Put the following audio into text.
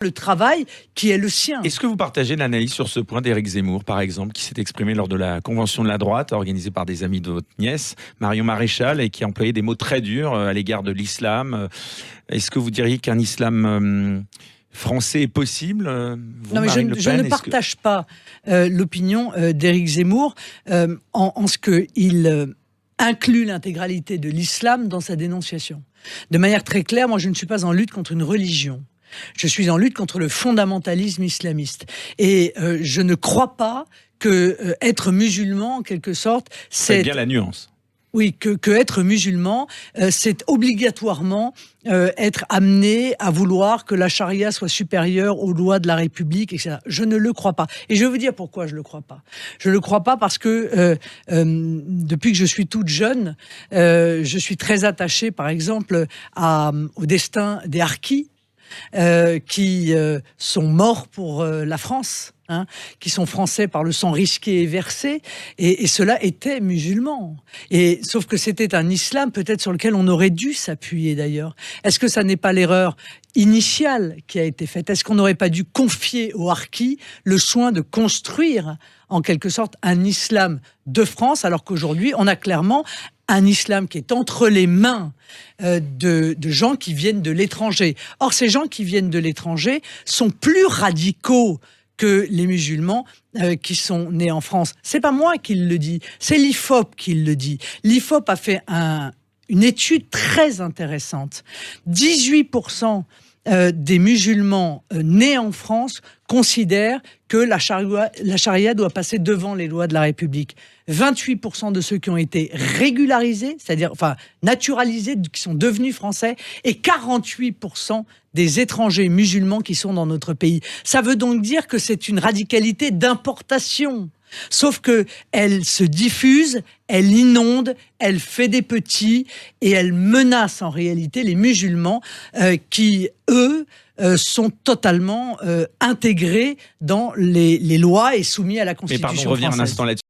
le travail qui est le sien. Est-ce que vous partagez l'analyse sur ce point d'Éric Zemmour, par exemple, qui s'est exprimé lors de la convention de la droite, organisée par des amis de votre nièce, Marion Maréchal, et qui a employé des mots très durs à l'égard de l'islam. Est-ce que vous diriez qu'un islam français est possible, Non, mais je ne partage pas l'opinion d'Éric Zemmour en ce qu'il inclut l'intégralité de l'islam dans sa dénonciation. De manière très claire, moi je ne suis pas en lutte contre une religion. Je suis en lutte contre le fondamentalisme islamiste. Et je ne crois pas que être musulman, en quelque sorte, c'est bien la nuance. Oui, que être musulman, c'est obligatoirement être amené à vouloir que la charia soit supérieure aux lois de la République, etc. Je ne le crois pas. Et je vais vous dire pourquoi je ne le crois pas. Je ne le crois pas parce que depuis que je suis toute jeune, je suis très attachée, par exemple, au destin des harkis, qui sont morts pour la France, hein, qui sont français par le sang risqué et versé, et ceux-là étaient musulmans. Sauf que c'était un islam peut-être sur lequel on aurait dû s'appuyer d'ailleurs. Est-ce que ça n'est pas l'erreur initiale qui a été faite? Est-ce qu'on n'aurait pas dû confier aux harkis le soin de construire en quelque sorte un islam de France, alors qu'aujourd'hui on a clairement un islam qui est entre les mains de gens qui viennent de l'étranger. Or, ces gens qui viennent de l'étranger sont plus radicaux que les musulmans qui sont nés en France. C'est pas moi qui le dis, c'est l'IFOP qui le dit. L'IFOP a fait une étude très intéressante. 18% des musulmans nés en France considèrent que la charia doit passer devant les lois de la République. 28% de ceux qui ont été régularisés, c'est-à-dire naturalisés, qui sont devenus français, et 48% des étrangers musulmans qui sont dans notre pays. Ça veut donc dire que c'est une radicalité d'importation. Sauf que elle se diffuse, elle inonde, elle fait des petits et elle menace en réalité les musulmans qui, eux, sont totalement intégrés dans les lois et soumis à la Constitution française. Mais pardon, revenir un instant là-dessus.